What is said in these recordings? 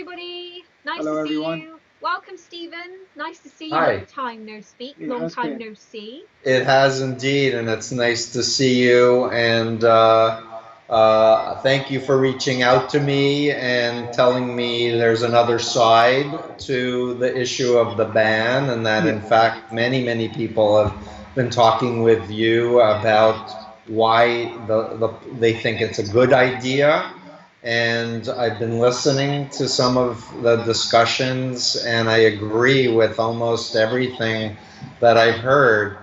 everybody. Nice Hello, to see everyone. you. Welcome, Stephen. Nice to see you. Hi. Long time no speak. It Long has time been. no see. It has indeed, and it's nice to see you. And thank you for reaching out to me and telling me there's another side to the issue of the ban, and that in Yeah. fact many people have been talking with you about why they think it's a good idea. And I've been listening to some of the discussions, and I agree with almost everything that I've heard.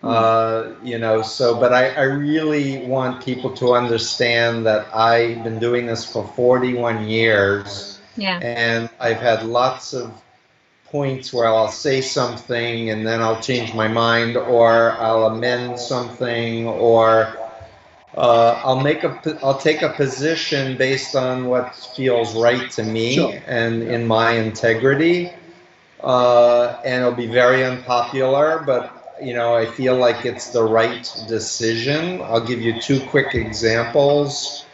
But I really want people to understand that I've been doing this for 41 years, Yeah. and I've had lots of points where I'll say something and then I'll change my mind, or I'll amend something, or I'll take a position based on what feels right to me Sure. and in my integrity. And it'll be very unpopular, but I feel like it's the right decision. I'll give you two quick examples.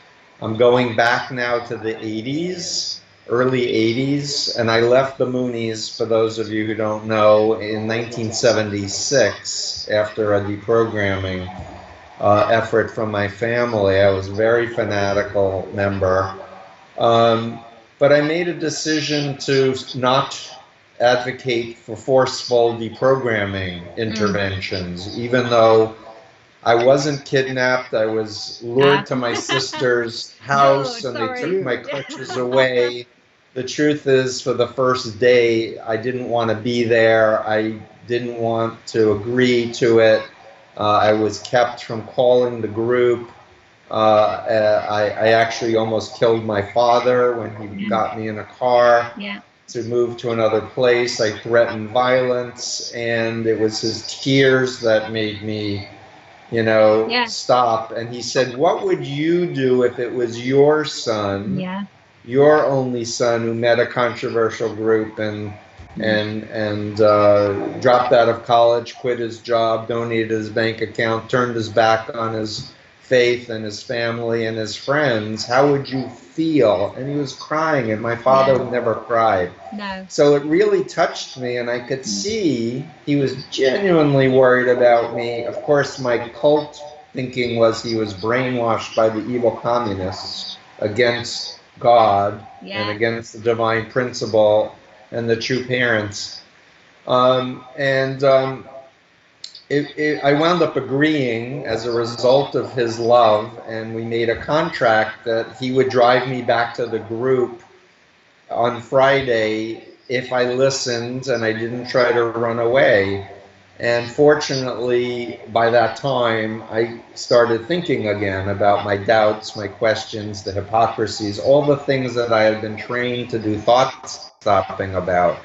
I'm going back now to the 80s, early 80s, and I left the Moonies, for those of you who don't know, in 1976 after a deprogramming effort from my family. I was a very fanatical member. But I made a decision to not advocate for forceful deprogramming interventions, even though I wasn't kidnapped. I was lured to my sister's house and they took my Really? crutches away. The truth is, for the first day, I didn't want to be there. I didn't want to agree to it. I was kept from calling the group. I actually almost killed my father when he got me in a car to move to another place. I threatened violence, and it was his tears that made me, stop. And he said, "What would you do if it was your son, your only son, who met a controversial group and dropped out of college, quit his job, donated his bank account, turned his back on his faith and his family and his friends? How would you feel?" And he was crying, and my father never cried. No. So it really touched me, and I could see he was genuinely worried about me. Of course, my cult thinking was he was brainwashed by the evil communists against God and against the divine principle and the true parents. I wound up agreeing as a result of his love, and we made a contract that he would drive me back to the group on Friday if I listened and I didn't try to run away. And fortunately, by that time, I started thinking again about my doubts, my questions, the hypocrisies, all the things that I had been trained to do thought stopping about.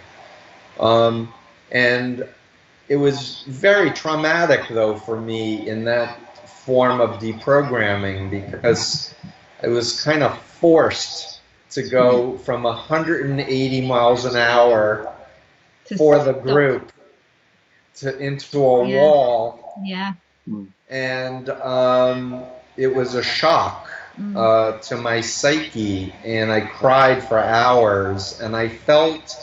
And it was very traumatic, though, for me in that form of deprogramming, because I was kind of forced to go from 180 miles an hour for the group into a wall. And it was a shock to my psyche, and I cried for hours, and I felt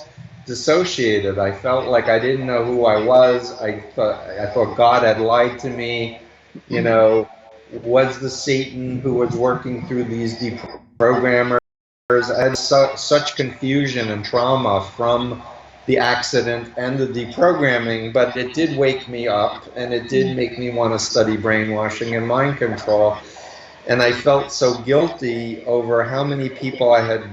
dissociated. I felt like I didn't know who I was. I thought God had lied to me. Was the Satan who was working through these deprogrammers? I had such confusion and trauma from the accident and the deprogramming, but it did wake me up, and it did make me want to study brainwashing and mind control. And I felt so guilty over how many people I had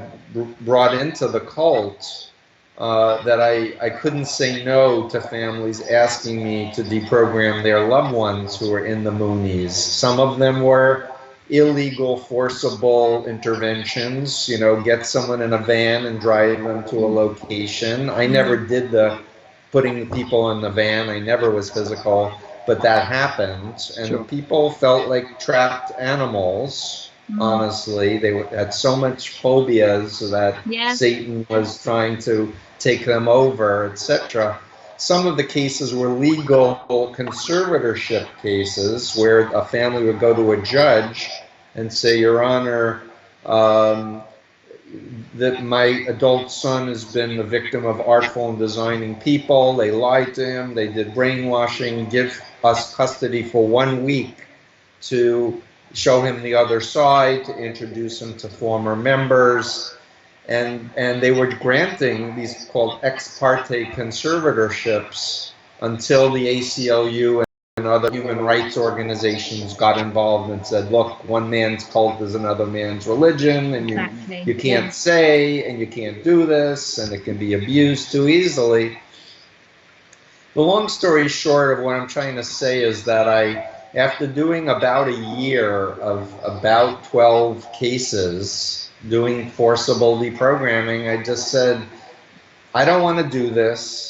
brought into the cult that I couldn't say no to families asking me to deprogram their loved ones who were in the Moonies. Some of them were illegal, forcible interventions, get someone in a van and drive them to a location. I never did the putting the people in the van. I never was physical, but that happened. And people felt like trapped animals. Honestly, they had so much phobias that Satan was trying to take them over, etc. Some of the cases were legal conservatorship cases where a family would go to a judge and say, "Your Honor, that my adult son has been the victim of artful and designing people. They lied to him. They did brainwashing, give us custody for 1 week to show him the other side, to introduce him to former members. And they were granting these called ex parte conservatorships until the ACLU and other human rights organizations got involved and said, look, one man's cult is another man's religion, and you can't say, and you can't do this, and it can be abused too easily. The long story short of what I'm trying to say is that after doing about a year of about 12 cases, doing forcible deprogramming, I just said, I don't want to do this.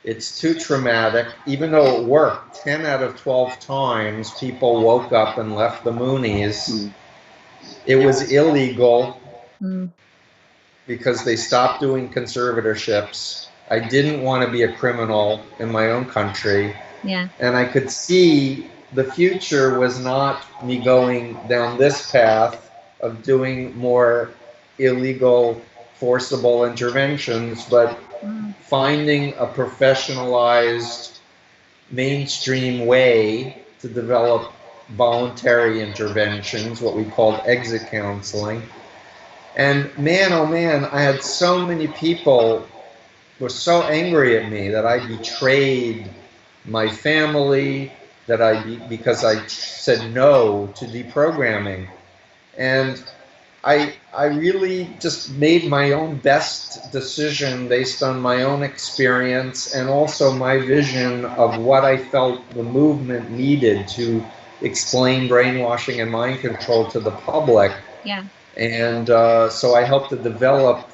It's too traumatic. Even though it worked 10 out of 12 times, people woke up and left the Moonies. It was illegal because they stopped doing conservatorships. I didn't want to be a criminal in my own country. Yeah. And I could see the future was not me going down this path of doing more illegal, forcible interventions, but finding a professionalized, mainstream way to develop voluntary interventions, what we called exit counseling. And man, oh man, I had so many people were so angry at me that I betrayed my family, because I said no to deprogramming. And I really just made my own best decision based on my own experience and also my vision of what I felt the movement needed to explain brainwashing and mind control to the public. Yeah. And so I helped to develop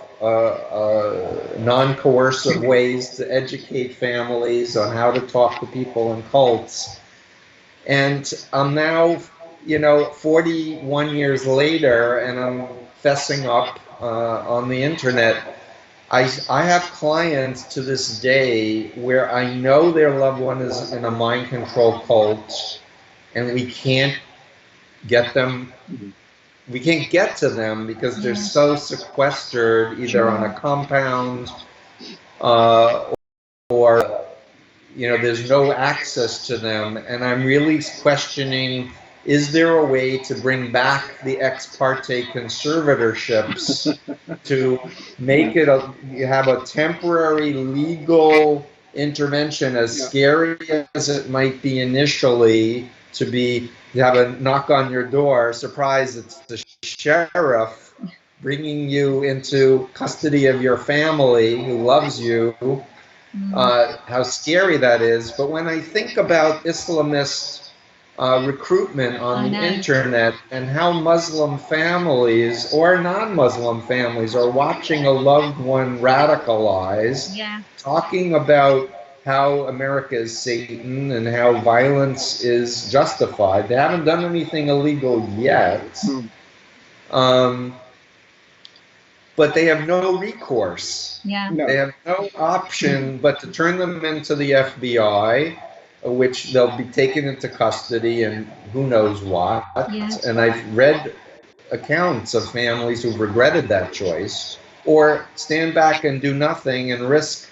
non-coercive ways to educate families on how to talk to people in cults. And I'm now, 41 years later, and I'm fessing up on the internet. I have clients to this day where I know their loved one is in a mind control cult, and we can't get them. We can't get to them because they're so sequestered, either on a compound or there's no access to them. And I'm really questioning, is there a way to bring back the ex parte conservatorships to make it you have a temporary legal intervention, as scary as it might be initially, you have a knock on your door, surprise, it's the sheriff bringing you into custody of your family who loves you. How scary that is. But when I think about Islamist recruitment on the internet and how Muslim families or non-Muslim families are watching a loved one radicalized, talking about how America is Satan and how violence is justified. They haven't done anything illegal yet. But they have no recourse. They have no option but to turn them into the FBI, which they'll be taken into custody and who knows what. And I've read accounts of families who've regretted that choice, or stand back and do nothing and risk,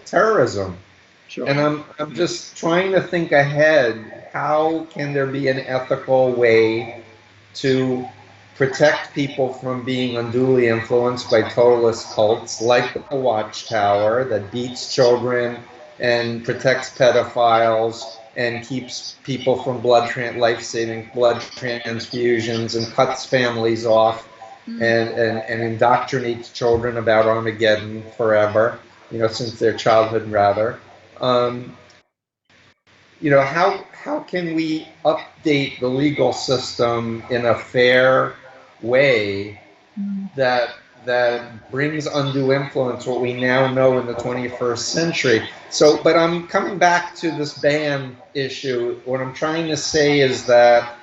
terrorism. And I'm just trying to think ahead. How can there be an ethical way to protect people from being unduly influenced by totalist cults like the Watchtower that beats children and protects pedophiles and keeps people from life-saving blood transfusions and cuts families off and indoctrinates children about Armageddon forever, since their childhood rather. How can we update the legal system in a fair way that brings undue influence, what we now know in the 21st century? So, but I'm coming back to this ban issue. What I'm trying to say is that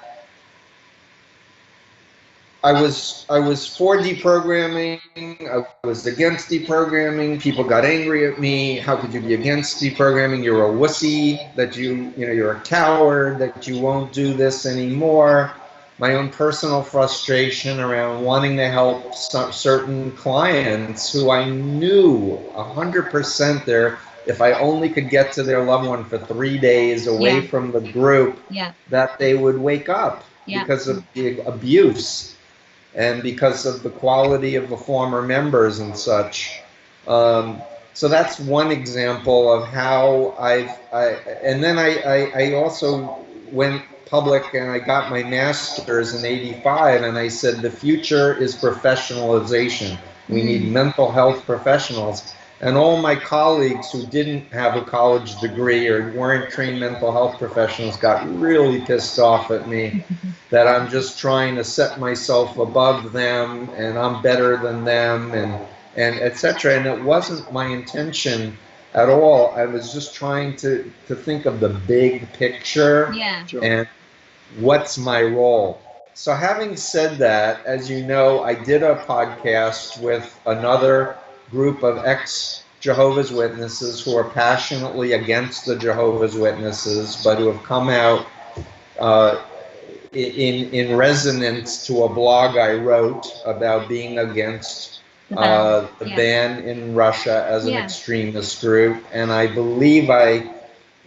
I was for deprogramming. I was against deprogramming. People got angry at me. How could you be against deprogramming? You're a wussy. That you're a coward. That you won't do this anymore. my own personal frustration around wanting to help certain clients who I knew 100% there, if I only could get to their loved one for 3 days away Yeah. from the group, Yeah. that they would wake up Yeah. because of the abuse and because of the quality of the former members and such. So that's one example of how and then I also went public and I got my master's in '85 and I said the future is professionalization. We need mental health professionals. And all my colleagues who didn't have a college degree or weren't trained mental health professionals got really pissed off at me that I'm just trying to set myself above them and I'm better than them and etc. And it wasn't my intention at all. I was just trying to think of the big picture Yeah. and what's my role. So having said that, as you know, I did a podcast with another group of ex-Jehovah's Witnesses who are passionately against the Jehovah's Witnesses, but who have come out uh, in resonance to a blog I wrote about being against the ban in Russia as an extremist group, and I believe I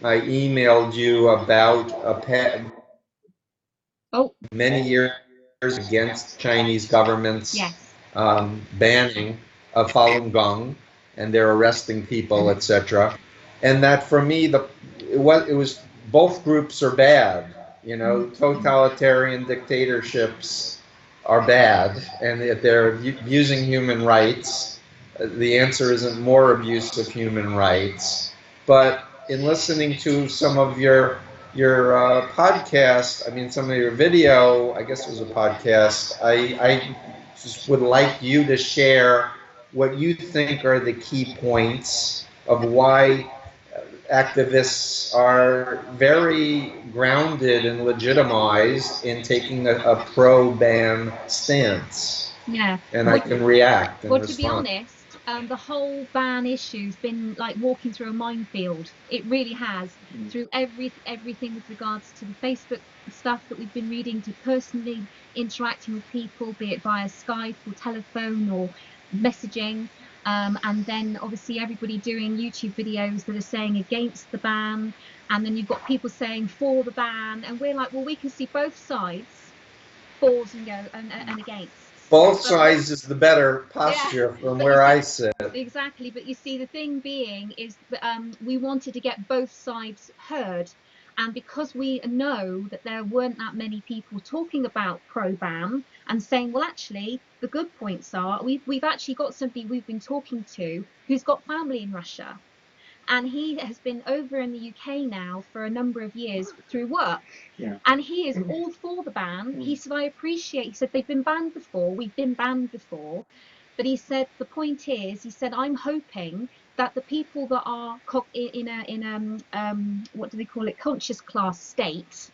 emailed you about many years against Chinese government's banning of Falun Gong, and they're arresting people, etc. And that for me, it was both groups are bad. You know, totalitarian dictatorships are bad, and if they're abusing human rights, the answer isn't more abuse of human rights. But in listening to some of your podcast, I mean, some of your video, I guess it was a podcast, I just would like you to share what you think are the key points of why activists are very grounded and legitimized in taking a pro-ban stance. Yeah. And I can react and Well, to be respond. honest, the whole ban issue's been like walking through a minefield. It really has. Through everything with regards to the Facebook stuff that we've been reading, to personally interacting with people, be it via Skype or telephone or messaging, and then obviously everybody doing YouTube videos that are saying against the ban, and then you've got people saying for the ban, and we're like, well, we can see both sides, fors and go and against. Both sides is the better posture from where I sit. Exactly, but you see, the thing being is that we wanted to get both sides heard, and because we know that there weren't that many people talking about pro-ban and saying, well, actually, the good points are we've actually got somebody we've been talking to who's got family in Russia, and he has been over in the UK now for a number of years through work. Yeah. And he is all for the ban. He said, he said, they've been banned before, we've been banned before. But he said, the point is, he said, I'm hoping that the people that are in a what do they call it, conscious class state,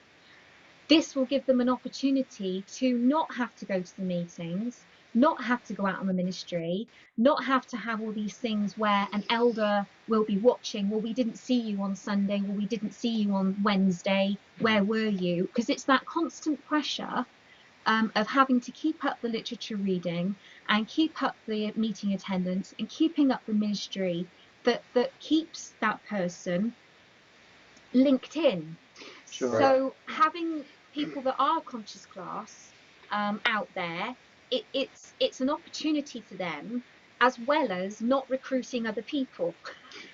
this will give them an opportunity to not have to go to the meetings, not have to go out on the ministry, not have to have all these things where an elder will be watching, well, we didn't see you on Sunday, well, we didn't see you on Wednesday, where were you? Because it's that constant pressure of having to keep up the literature reading and keep up the meeting attendance and keeping up the ministry that keeps that person linked in. Sure. So having people that are conscious class out there, it's an opportunity for them, as well as not recruiting other people.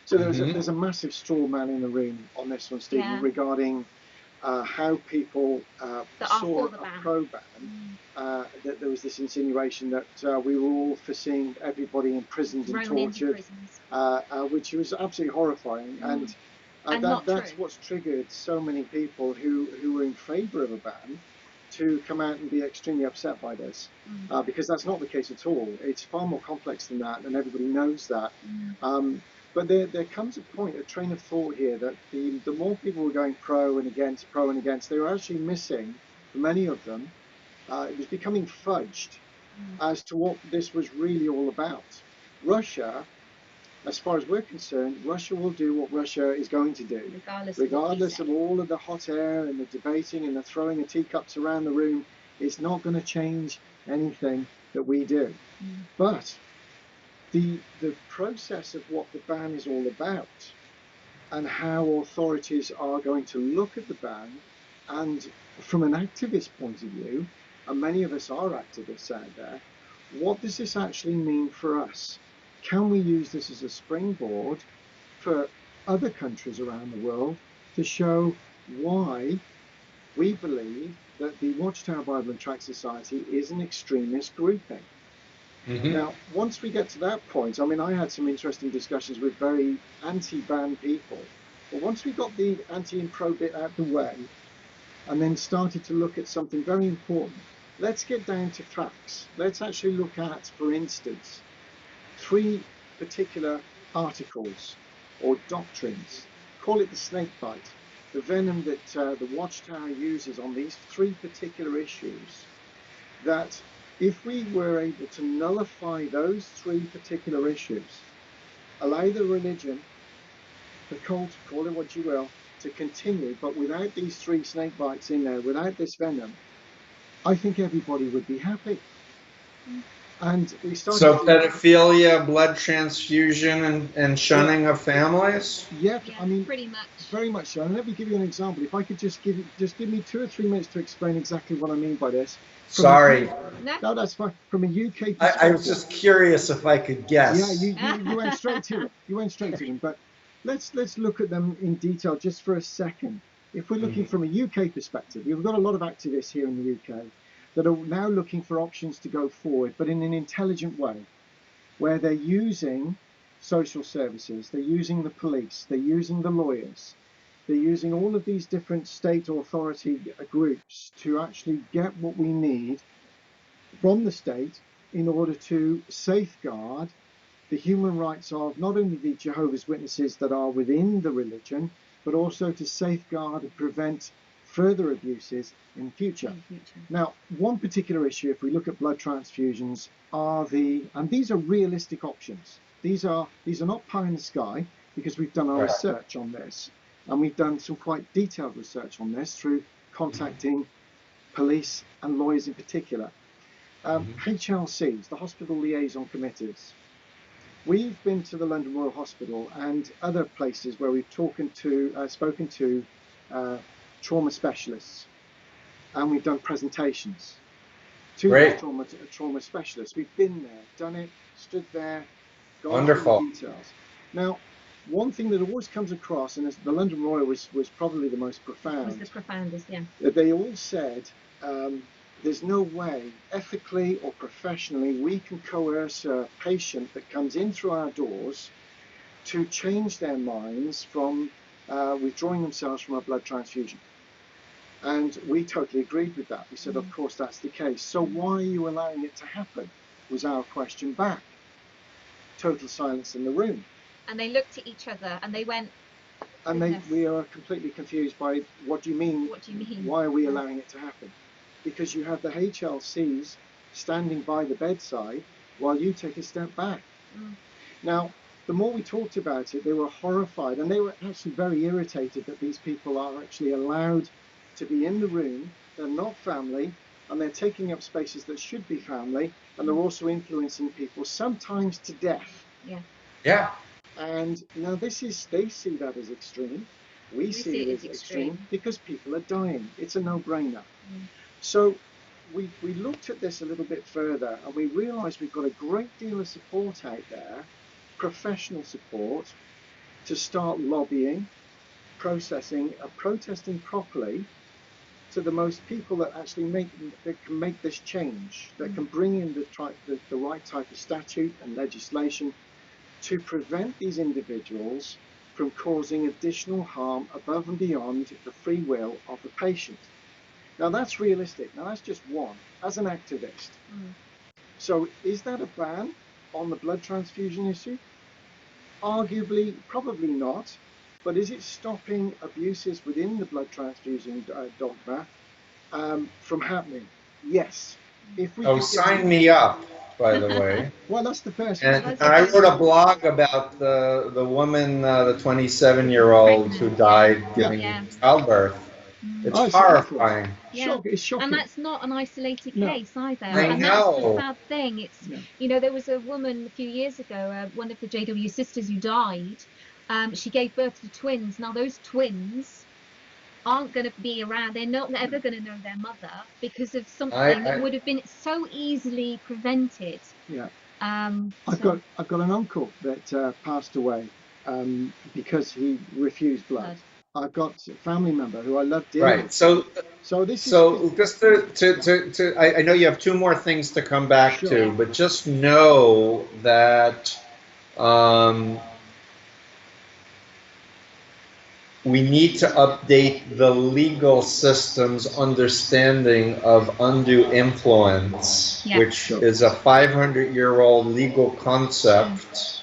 So there's a massive straw man in the room on this one, Stephen, regarding how people saw a pro-ban, that there was this insinuation that we were all foreseeing everybody imprisoned and tortured, which was absolutely horrifying. And that's what's triggered so many people who were in favour of a ban to come out and be extremely upset by this, because that's not the case at all. It's far more complex than that, and everybody knows that. But there comes a point, a train of thought here, that the more people were going pro and against, they were actually missing, for many of them, it was becoming fudged as to what this was really all about. Russia, as far as we're concerned, Russia will do what Russia is going to do, regardless of all of the hot air and the debating and the throwing of teacups around the room. It's not going to change anything that we do. But the process of what the ban is all about and how authorities are going to look at the ban, and from an activist point of view, and many of us are activists out there, what does this actually mean for us? Can we use this as a springboard for other countries around the world to show why we believe that the Watchtower Bible and Tract Society is an extremist grouping? Now, once we get to that point, I mean, I had some interesting discussions with very anti-ban people. But once we got the anti and pro bit out the way, and then started to look at something very important, let's get down to facts. Let's actually look at, for instance, 3 particular articles or doctrines. Call it the snake bite, the venom that the Watchtower uses on these 3 particular issues, that if we were able to nullify those 3 particular issues, allow the religion, the cult, call it what you will, to continue, but without these 3 snake bites in there, without this venom, I think everybody would be happy. And we started. So pedophilia, blood transfusion, and shunning of families. Yeah, I mean, pretty much. Very much so. And let me give you an example. If I could just give me 2 or 3 minutes to explain exactly what I mean by this. Sorry. No, that's fine. From a UK perspective. I was just curious if I could guess. Yeah, you went straight to it. You went straight to them. But let's look at them in detail just for a second. If we're looking from a UK perspective, we've got a lot of activists here in the UK that are now looking for options to go forward, but in an intelligent way, where they're using social services, they're using the police, they're using the lawyers, they're using all of these different state authority groups to actually get what we need from the state in order to safeguard the human rights of not only the Jehovah's Witnesses that are within the religion, but also to safeguard and prevent further abuses in the future. Now, one particular issue, if we look at blood transfusions, and these are realistic options. These are not pie in the sky, because we've done our research on this, and we've done some quite detailed research on this through contacting police and lawyers in particular. HLCs, the Hospital Liaison Committees. We've been to the London Royal Hospital and other places where we've spoken to trauma specialists, and we've done presentations to trauma specialists. We've been there, done it, stood there, gone through the details. Now, one thing that always comes across, and the London Royal was probably the most profound. It was the profoundest, yeah. That they all said, there's no way, ethically or professionally, we can coerce a patient that comes in through our doors to change their minds from withdrawing themselves from a blood transfusion. And we totally agreed with that. We said, of course, that's the case. So why are you allowing it to happen? Was our question back. Total silence in the room. And they looked at each other and they went, and we are completely confused by, what do you mean? What do you mean? Why are we allowing it to happen? Because you have the HLCs standing by the bedside while you take a step back. Now, the more we talked about it, they were horrified, and they were actually very irritated that these people are actually allowed to be in the room. They're not family, and they're taking up spaces that should be family, and they're also influencing people, sometimes to death. Yeah. And now they see that as extreme. We see it as extreme because people are dying. It's a no-brainer. So we looked at this a little bit further, and we realized we've got a great deal of support out there, professional support, to start lobbying, protesting properly to the most people that actually can make this change, that can bring in the right type of statute and legislation to prevent these individuals from causing additional harm above and beyond the free will of the patient. Now that's realistic. Now that's just one, as an activist. So is that a ban on the blood transfusion issue? Arguably, probably not. But is it stopping abuses within the blood transfusion dogma from happening? Yes. If we sign me up, by the way. Well, that's the first. And I wrote a blog about the woman, the 27-year-old who died giving childbirth. It's horrifying. Yeah. It's shocking. And that's not an isolated case either. I and know. That's the sad thing. It's there was a woman a few years ago, one of the JW sisters who died. She gave birth to twins. Now those twins aren't going to be around. They're not ever going to know their mother because of something that would have been so easily prevented. Yeah. I've got an uncle that passed away because he refused blood. I've got a family member who I love dearly. Right. So just to I know you have two more things to come back to, but just know that we need to update the legal system's understanding of undue influence, which is a 500-year-old legal concept,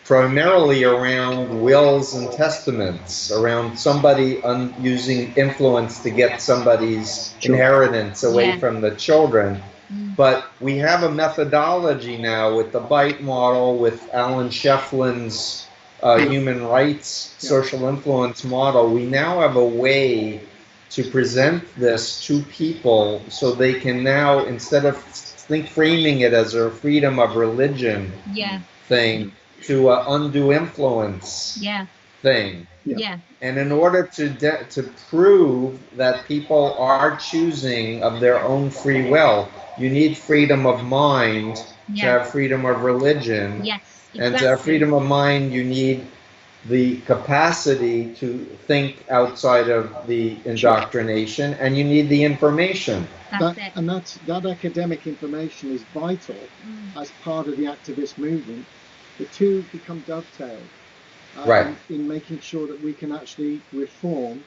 primarily around wills and testaments, around somebody using influence to get somebody's inheritance away from the children. But we have a methodology now with the BITE model, with Alan Shefflin's human rights social influence model. We now have a way to present this to people so they can now, instead of framing it as a freedom of religion thing, to an undue influence thing. And in order to prove that people are choosing of their own free will, you need freedom of mind to have freedom of religion. And to have freedom of mind, you need the capacity to think outside of the indoctrination, and you need the information. That academic information is vital as part of the activist movement. The two become dovetailed in making sure that we can actually reform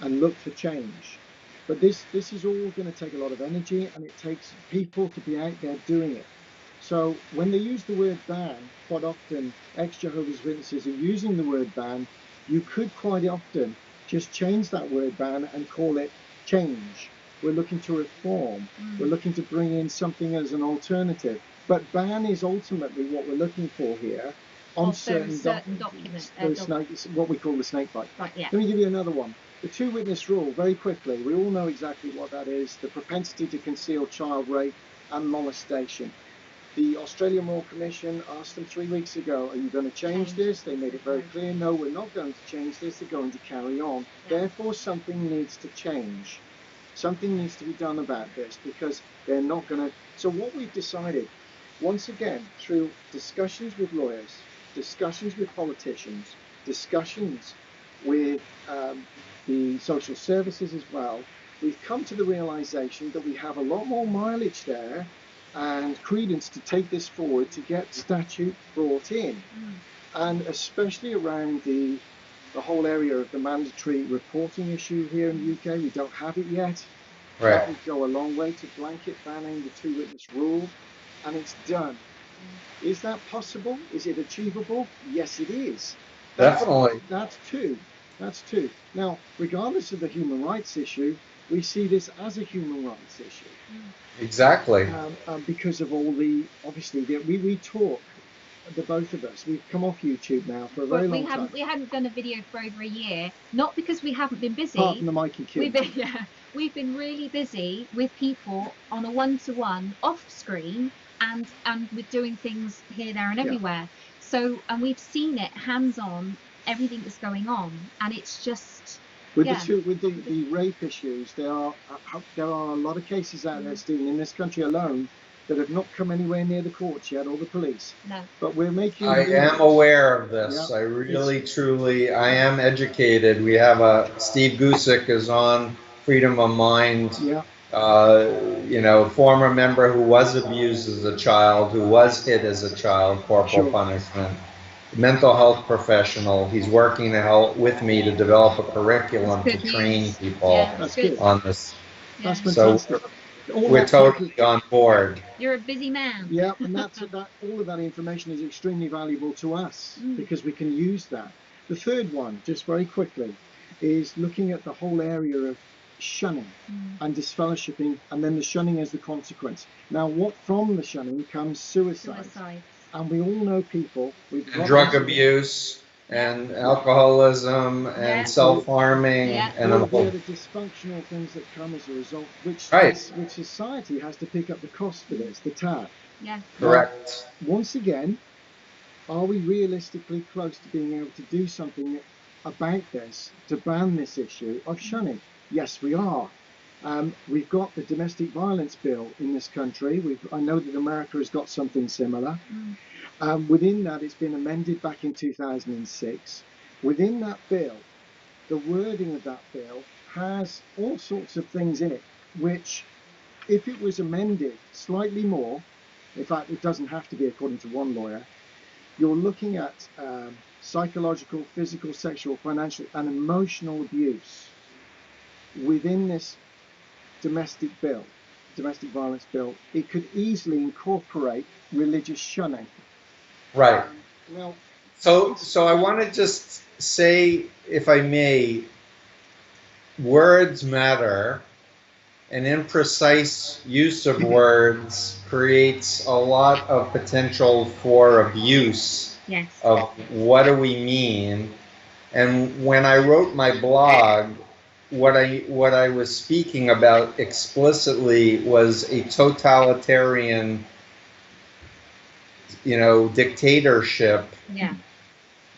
and look for change. But this is all going to take a lot of energy, and it takes people to be out there doing it. So when they use the word ban, quite often ex-Jehovah's Witnesses are using the word ban. You could quite often just change that word ban and call it change. We're looking to reform. We're looking to bring in something as an alternative. But ban is ultimately what we're looking for here on certain documents. What we call the snake bite. Let me give you another one. The two-witness rule, very quickly. We all know exactly what that is. The propensity to conceal child rape and molestation. The Australian Royal Commission asked them 3 weeks ago, are you going to change this? They made it very clear, no, we're not going to change this. They're going to carry on. Therefore, something needs to change. Something needs to be done about this, because they're not going to. So what we've decided, once again, through discussions with lawyers, discussions with politicians, discussions with the social services as well, we've come to the realization that we have a lot more mileage there and credence to take this forward, to get statute brought in, and especially around the whole area of the mandatory reporting issue here in the UK. We don't have it yet. That would go a long way to blanket banning the two-witness rule, and it's done. Is that possible? Is it achievable? Yes, it is. Definitely. That's two. Now, regardless of the human rights issue, we see this as a human rights issue. Exactly. Because of all obviously, we talk, the both of us. We've come off YouTube now for a very long time. We hadn't done a video for over a year, not because we haven't been busy. Apart from the Mikey Q. We've been really busy with people on a one-to-one off screen, and with doing things here, there, and everywhere. So, and we've seen it hands-on, everything that's going on, and it's just. With the rape issues, there are a lot of cases out there, Stephen, in this country alone, that have not come anywhere near the courts yet, or the police. No. But we're making. I am aware of this. I really, truly, I am educated. We have Steve Gusick is on Freedom of Mind. Former member who was abused as a child, who was hit as a child, corporal punishment. Mental health professional. He's working with me to develop a curriculum to train people on this. That's fantastic. So we're totally on board. You're a busy man. Yeah, and all of that information is extremely valuable to us because we can use that. The third one, just very quickly, is looking at the whole area of shunning and disfellowshipping, and then the shunning as the consequence. Now, what from the shunning comes suicide. And we all know people with drug abuse. and alcoholism and self-harming and all the other dysfunctional things that come as a result, which society has to pick up the cost for this, the tab. Yeah. Correct. Now, once again, are we realistically close to being able to do something about this, to ban this issue of shunning? Yes, we are. We've got the domestic violence bill in this country. I know that America has got something similar. Within that, it's been amended back in 2006. Within that bill, the wording of that bill has all sorts of things in it, which, if it was amended slightly more, in fact, it doesn't have to be according to one lawyer, you're looking at psychological, physical, sexual, financial, and emotional abuse within this domestic violence bill. It could easily incorporate religious shunning. Right. So I want to just say, if I may, words matter, and imprecise use of words creates a lot of potential for abuse of what do we mean. And when I wrote my blog, what I was speaking about explicitly was a totalitarian, dictatorship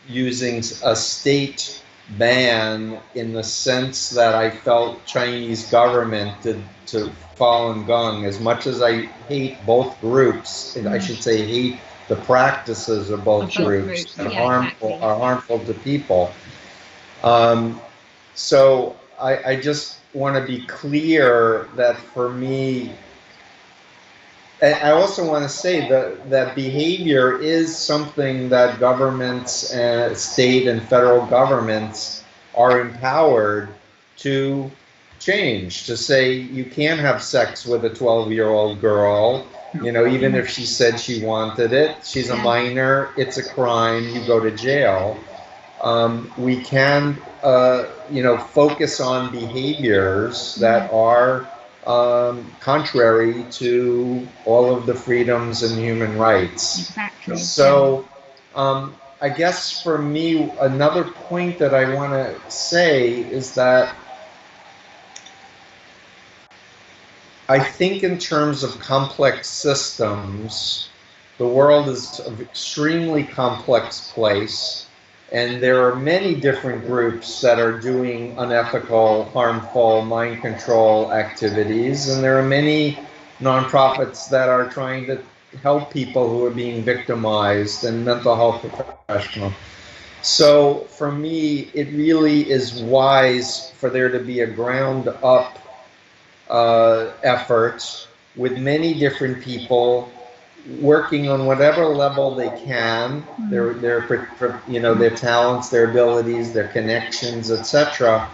using a state ban, in the sense that I felt Chinese government did to Falun Gong. As much as I hate both groups, I should say hate the practices of both groups that are harmful to people. So I just want to be clear that for me, I also want to say that behavior is something that governments, state and federal governments, are empowered to change, to say you can't have sex with a 12-year-old girl, even if she said she wanted it. She's a minor, it's a crime, you go to jail. We can, focus on behaviors that are contrary to all of the freedoms and human rights. Exactly. So I guess for me, another point that I want to say is that I think in terms of complex systems, the world is an extremely complex place. And there are many different groups that are doing unethical, harmful, mind control activities. And there are many nonprofits that are trying to help people who are being victimized, and mental health professionals. So for me, it really is wise for there to be a ground up effort with many different people working on whatever level they can, their talents, their abilities, their connections, etc.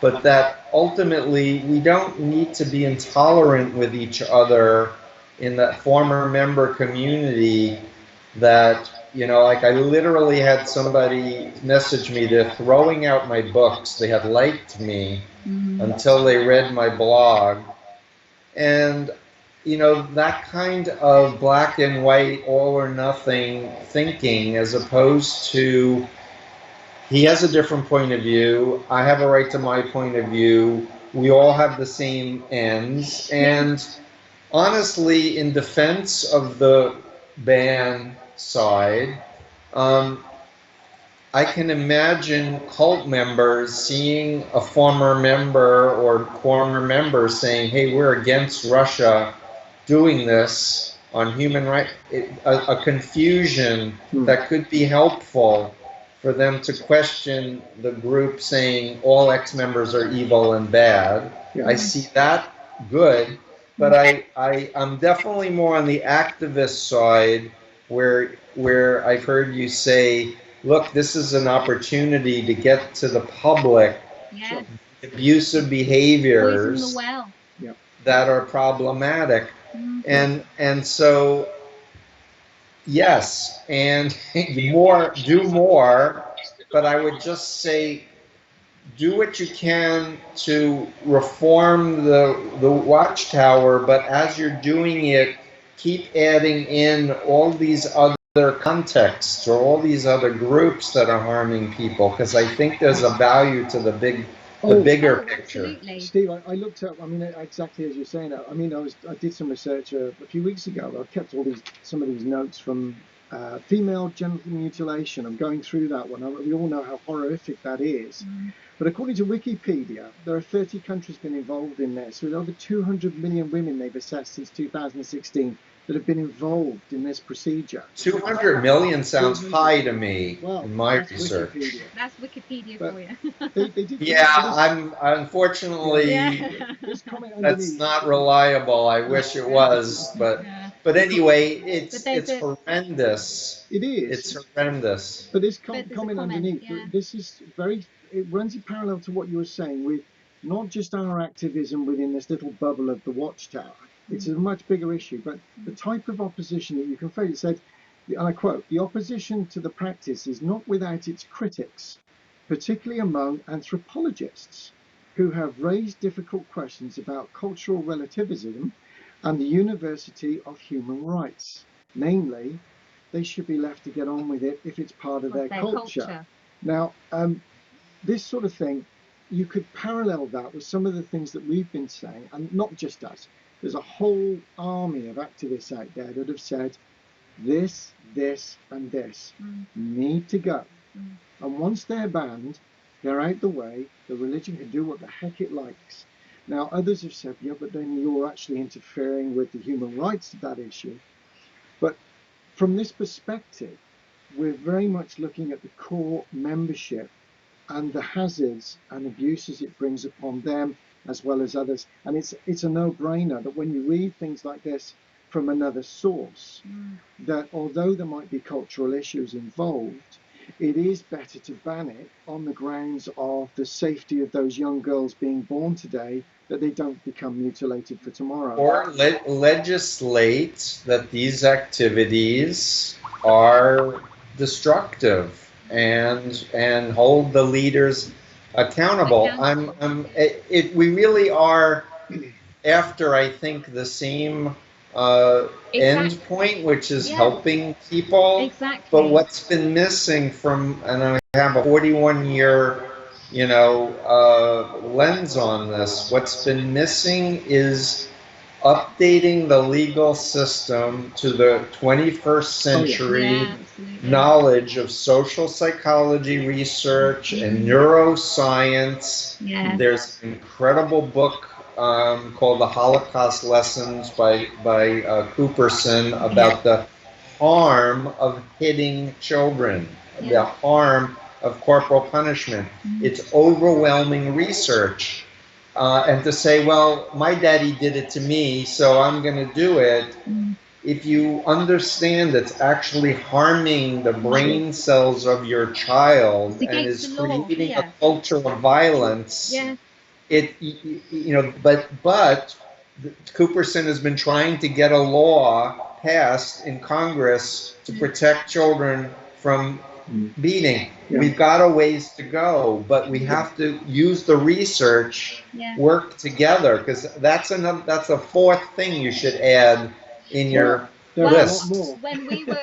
But that ultimately we don't need to be intolerant with each other in that former member community. That, like, I literally had somebody message me, they're throwing out my books, they had liked me until they read my blog. And that kind of black and white, all or nothing thinking, as opposed to, he has a different point of view, I have a right to my point of view, we all have the same ends. And honestly, in defense of the ban side, I can imagine cult members seeing a former member or former members saying, hey, we're against Russia doing this on human rights, a confusion that could be helpful for them to question the group saying all ex-members are evil and bad. I see that good, but I'm definitely more on the activist side, where I've heard you say, look, this is an opportunity to get to the public abusive behaviors that are problematic. And so, yes, and do more, but I would just say, do what you can to reform the watchtower, but as you're doing it, keep adding in all these other other contexts or all these other groups that are harming people, because I think there's a value to the bigger picture. Absolutely. Steve, I looked up, I mean, exactly as you're saying. I mean, I did some research a few weeks ago. I kept some of these notes from female genital mutilation. I'm going through that one. We all know how horrific that is. But according to Wikipedia, there are 30 countries been involved in this, with over 200 million women they've assessed since 2016 that have been involved in this procedure. 200 million sounds high to me in my research. Wikipedia. That's Wikipedia for you. They did I'm unfortunately that's not reliable. I wish it was, but anyway, it's horrendous. It is. It's horrendous. But this comment underneath, this is it runs in parallel to what you were saying with not just our activism within this little bubble of the Watchtower. It's a much bigger issue, but the type of opposition that you can face. It said, and I quote, "The opposition to the practice is not without its critics, particularly among anthropologists who have raised difficult questions about cultural relativism and the University of Human Rights. Namely, they should be left to get on with it if it's part of their culture." Now, this sort of thing, you could parallel that with some of the things that we've been saying, and not just us. There's a whole army of activists out there that have said this, and this need to go. And once they're banned, they're out the way. The religion can do what the heck it likes. Now, others have said, yeah, but then you're actually interfering with the human rights of that issue. But from this perspective, we're very much looking at the core membership and the hazards and abuses it brings upon them as well as others. And it's a no-brainer that when you read things like this from another source, that although there might be cultural issues involved, it is better to ban it on the grounds of the safety of those young girls being born today, that they don't become mutilated for tomorrow. Or legislate that these activities are destructive and hold the leaders accountable. We really are after, I think, the same end point, which is helping people. Exactly. But what's been missing from, and I have a 41-year, lens on this. What's been missing is updating the legal system to the 21st century knowledge of social psychology research and neuroscience. There's an incredible book called The Holocaust Lessons by Cooperson about the harm of hitting children, the harm of corporal punishment. It's overwhelming research. And to say, well, my daddy did it to me, so I'm going to do it. If you understand it's actually harming the brain cells of your child and is creating a culture of violence, but Cooperson has been trying to get a law passed in Congress to protect children from beating. We've got a ways to go, but we have to use the research, work together, because that's a fourth thing you should add in your list. When we were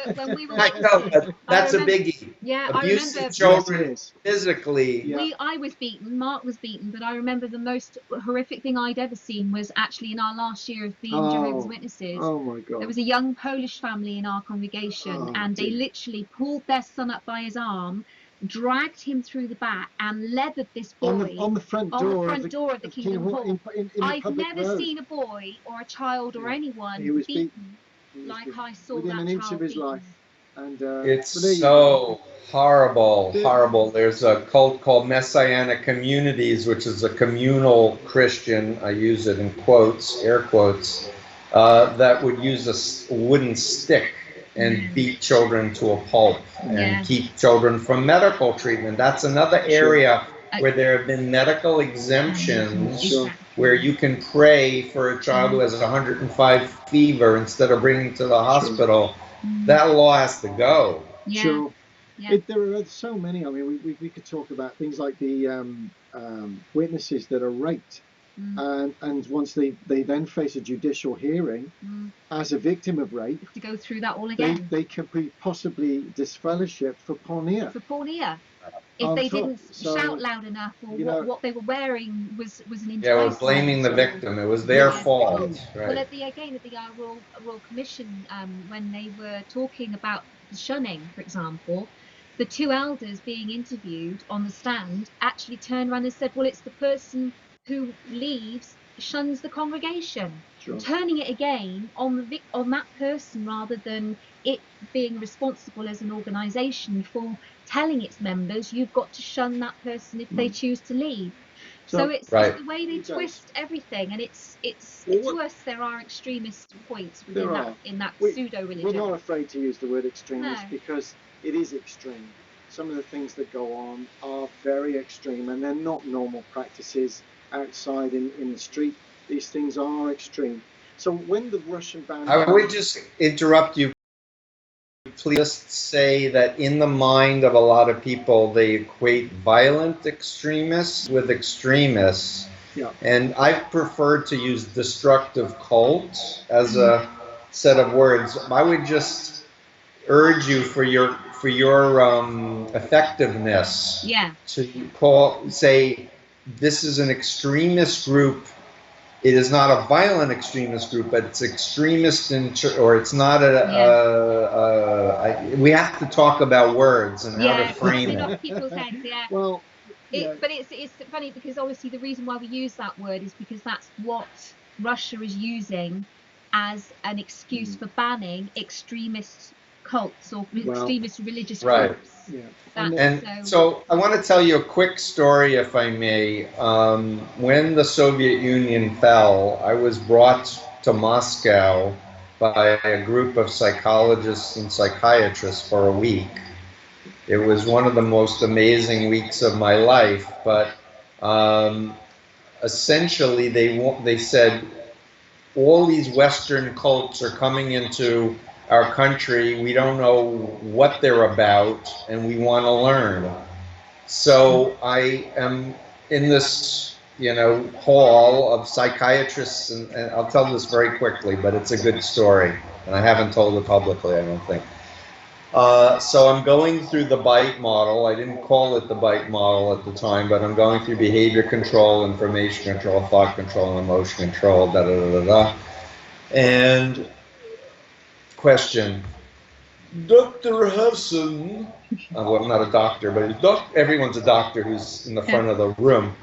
I know, but that's a biggie. Abusing children physically. I was beaten, Mark was beaten, but I remember the most horrific thing I'd ever seen was actually in our last year of being Jehovah's Witnesses. Oh my God. There was a young Polish family in our congregation, and they literally pulled their son up by his arm, dragged him through the back, and leathered this boy on the front door of the Kingdom Hall. in I've public never road. seen a boy or a child or anyone beaten like I saw within that an inch child of his beaten. life. And it's so horrible. There's a cult called Messianic Communities, which is a communal Christian, I use it in quotes, air quotes, that would use a wooden stick and beat children to a pulp and keep children from medical treatment. That's another area where there have been medical exemptions where you can pray for a child who has 105 fever instead of bringing to the hospital. That law has to go. Sure. There are so many. I mean, we could talk about things like the witnesses that are raped And once they then face a judicial hearing as a victim of rape, to go through that all again. They could be possibly disfellowshipped for porneia. If they didn't shout loud enough, or what they were wearing was an indictment. Yeah, we're blaming the victim. It was their fault. Right. Well, at the Royal Commission, when they were talking about the shunning, for example, the two elders being interviewed on the stand actually turned around and said, well, it's the person who leaves, shuns the congregation. Sure. Turning it again on that person rather than it being responsible as an organisation for telling its members you've got to shun that person if they choose to leave. So it's the way they twist everything, and it's to us there are extremist points within that pseudo religion. We're not afraid to use the word extremist because it is extreme. Some of the things that go on are very extreme, and they're not normal practices outside in the street. These things are extreme. So when the Russian ban... I would just interrupt you. Please just say that in the mind of a lot of people, they equate violent extremists with extremists. Yeah. And I prefer to use destructive cult as a set of words. I would just urge you for your effectiveness to say this is an extremist group. It is not a violent extremist group, but it's extremist or it's not we have to talk about words and how to frame it. Off people's heads, Well, but it's funny because obviously the reason why we use that word is because that's what Russia is using as an excuse for banning extremist cults or extremist religious groups. Yeah. So I want to tell you a quick story, if I may. When the Soviet Union fell, I was brought to Moscow by a group of psychologists and psychiatrists for a week. It was one of the most amazing weeks of my life, but essentially they said all these Western cults are coming into our country, we don't know what they're about, and we want to learn. So I am in this, hall of psychiatrists, and I'll tell this very quickly, but it's a good story, and I haven't told it publicly, I don't think. So I'm going through the BITE model. I didn't call it the BITE model at the time, but I'm going through behavior control, information control, thought control, and emotion control, And question, Dr. Hassan, well, I'm not a doctor, but everyone's a doctor who's in the front of the room.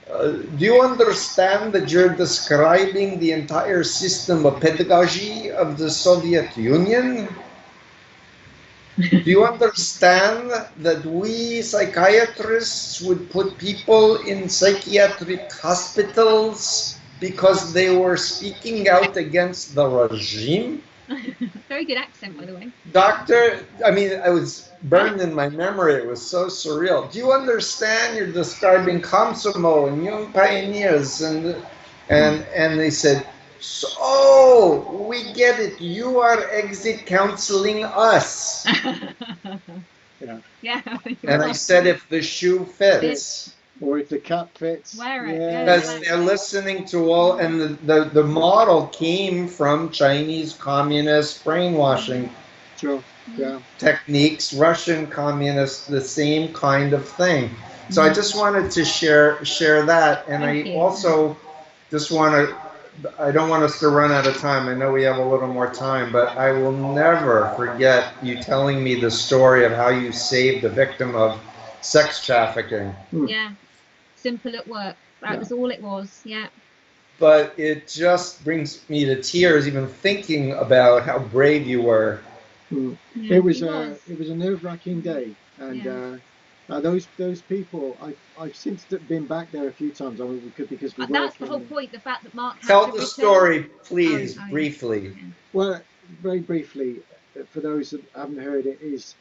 Do you understand that you're describing the entire system of pedagogy of the Soviet Union? Do you understand that we psychiatrists would put people in psychiatric hospitals because they were speaking out against the regime? Very good accent, by the way. Doctor, I was burned in my memory. It was so surreal. Do you understand? You're describing Komsomol and young pioneers, and they said, so we get it. You are exit counseling us. Yeah. And I said, if the shoe fits. Or if the cap fits. Wear it. Because they're listening to all, and the model came from Chinese communist brainwashing techniques, Russian communists, the same kind of thing. So I just wanted to share that, and I also just I don't want us to run out of time. I know we have a little more time, but I will never forget you telling me the story of how you saved a victim of sex trafficking. Yeah. Simple at work. That was all it was. Yeah. But it just brings me to tears even thinking about how brave you were. Yeah, it was a nerve-wracking day, and those people, I've since been back there a few times. Because that's the whole point. The fact that Marc had tell the story, please, briefly. Yeah. Well, very briefly, for those that haven't heard it, is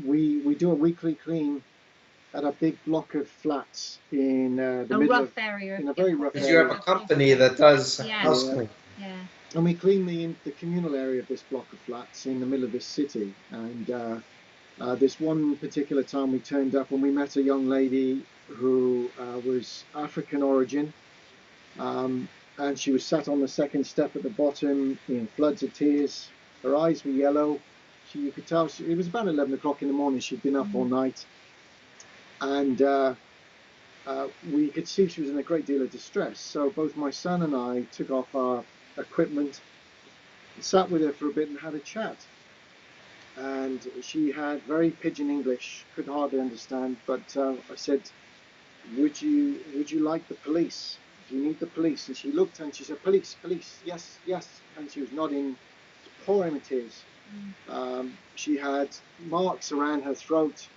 we do a weekly clean at a big block of flats in the middle of area. In a very rough area. You have a company that does house cleaning. Yeah. And we clean the communal area of this block of flats in the middle of this city. And this one particular time we turned up and we met a young lady who was African origin, And she was sat on the second step at the bottom in floods of tears. Her eyes were yellow. You could tell it was about 11 o'clock in the morning. She'd been up all night. And we could see she was in a great deal of distress. So both my son and I took off our equipment, sat with her for a bit and had a chat. And she had very pidgin English, could hardly understand, but I said, would you like the police? Do you need the police? And she looked and she said, police, yes, yes. And she was nodding, pouring with tears. She had marks around her throat.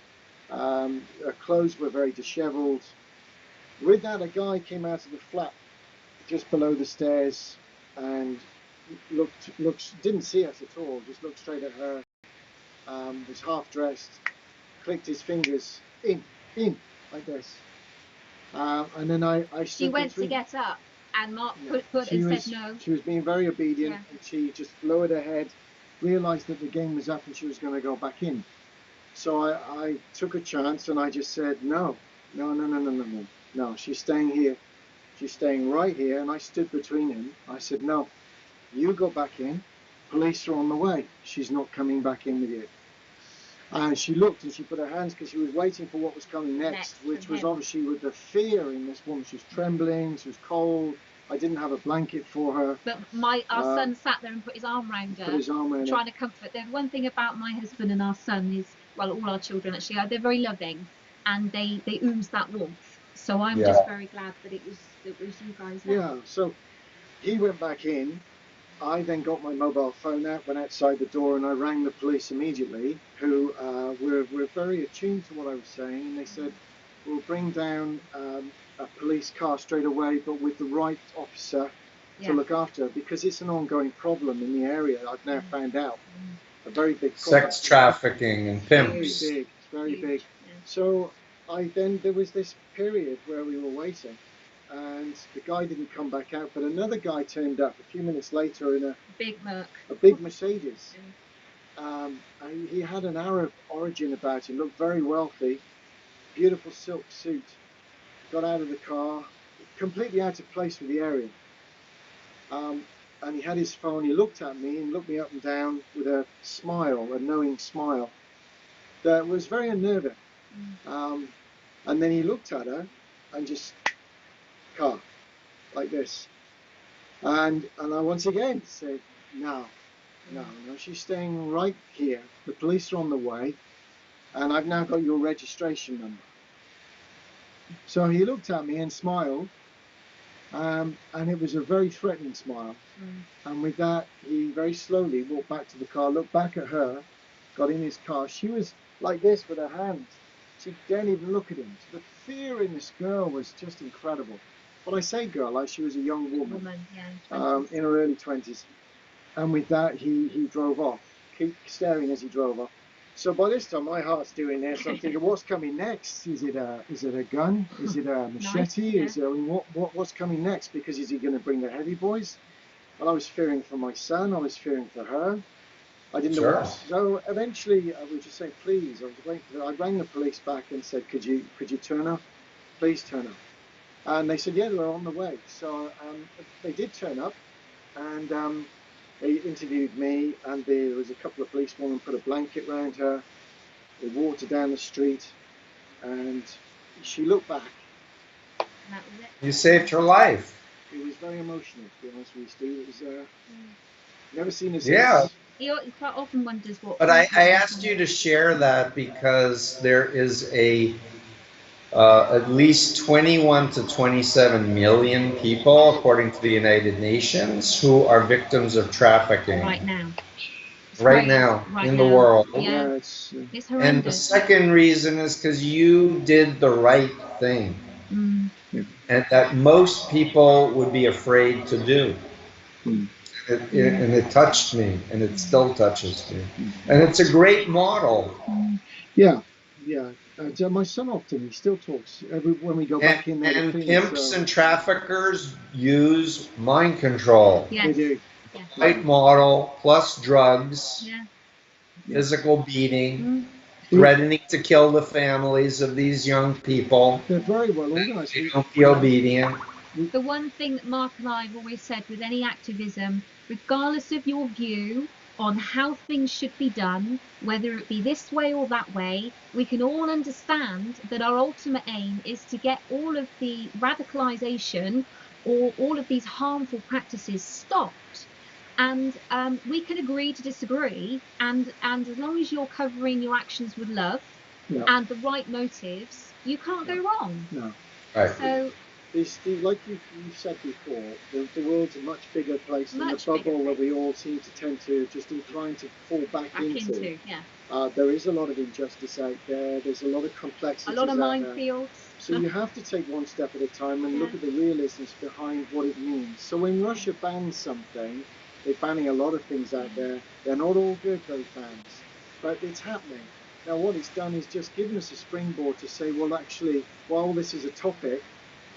Her clothes were very disheveled. With that, a guy came out of the flat just below the stairs and didn't see us at all, just looked straight at her, was half dressed, clicked his fingers in, like this. And then I stood She went to get up, and Mark put and said no. She was being very obedient, and she just lowered her head, realised that the game was up and she was going to go back in. So I took a chance and I just said, no, she's staying here. She's staying right here. And I stood between him. I said, no, you go back in. Police are on the way. She's not coming back in with you. And she looked and she put her hands, because she was waiting for what was coming next, which was obviously with the fear in this woman. She was trembling, she was cold. I didn't have a blanket for her. But our son sat there and put his arm around her, trying to comfort. The one thing about my husband and our son is, well, all our children actually, they're very loving, and they ooze that warmth. So I'm just very glad that it was you guys there. Yeah, so he went back in. I then got my mobile phone out, went outside the door, and I rang the police immediately, who were very attuned to what I was saying, and they said, we'll bring down a police car straight away, but with the right officer to look after her, because it's an ongoing problem in the area. I've now found out a very big problem. Sex trafficking and pimps. Very big, very big. Yeah. So there was this period where we were waiting, and the guy didn't come back out, but another guy turned up a few minutes later in a big Mercedes. He had an Arab origin about him, looked very wealthy, beautiful silk suit. Got out of the car, completely out of place with the area. And he had his phone. He looked at me and looked me up and down with a smile, a knowing smile that was very unnerving. And then he looked at her and just car like this. And I once again said, no, she's staying right here. The police are on the way, and I've now got your registration number. So he looked at me and smiled, and it was a very threatening smile. And with that, he very slowly walked back to the car, looked back at her, got in his car. She was like this with her hands. She didn't even look at him. So the fear in this girl was just incredible. When I say girl, like she was a young woman in her early 20s. And with that, he drove off, keep staring as he drove off. So by this time, my heart's doing this. I'm thinking, what's coming next? Is it a gun? Is it a machete? What's coming next? Because is he going to bring the heavy boys? Well, I was fearing for my son. I was fearing for her. I didn't know what. So eventually, I was just saying, please. I was waiting. I rang the police back and said, could you turn up? Please turn up. And they said, yeah, they're on the way. So they did turn up, and they interviewed me, and there was a couple of policemen put a blanket around her. They walked her down the street, and she looked back. And that was it. You saved her life. It was very emotional, to be honest with you, Steve. It was never seen as this. He quite often wonders what. But I asked you to share that because there is at least 21 to 27 million people, according to the United Nations, who are victims of trafficking right now. Right now in the world. Yeah. It's horrendous. And the second reason is because you did the right thing, and that most people would be afraid to do. And it touched me, and it still touches me. And it's a great model. Yeah. My son often, he still talks when we go back in there. And pimps and traffickers use mind control. Yes. They do. Yeah. Right model, plus drugs, physical beating, threatening to kill the families of these young people. They're very well organized. They don't be obedient. The one thing that Mark and I have always said with any activism, regardless of your view on how things should be done, whether it be this way or that way, we can all understand that our ultimate aim is to get all of the radicalization or all of these harmful practices stopped. And we can agree to disagree, and as long as you're covering your actions with love and the right motives, you can't go wrong. No. Right. So Steve, like you said before, the world's a much bigger place than the bubble that we all seem to tend to just incline to fall back into. There is a lot of injustice out there. There's a lot of complexities. A lot of minefields. So you have to take one step at a time and look at the realisms behind what it means. So when Russia bans something, they're banning a lot of things out there. They're not all good, those bans, but it's happening. Now what it's done is just given us a springboard to say, well, actually, while this is a topic,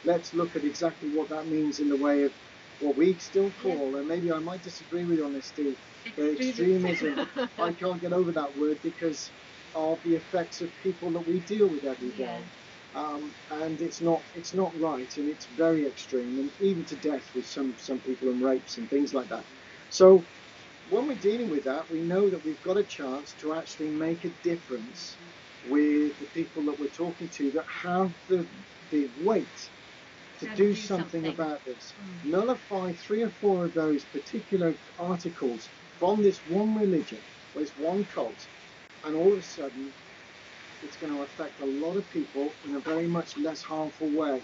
let's look at exactly what that means in the way of what we still call, and maybe I might disagree with you on this, Steve, but extremism. I can't get over that word because of the effects of people that we deal with every day. And it's not right, and it's very extreme, and even to death with some people, and rapes and things like that. So when we're dealing with that, we know that we've got a chance to actually make a difference with the people that we're talking to that have the weight to do something about this. Nullify 3 or 4 of those particular articles from this one religion, or this one cult, and all of a sudden it's going to affect a lot of people in a very much less harmful way.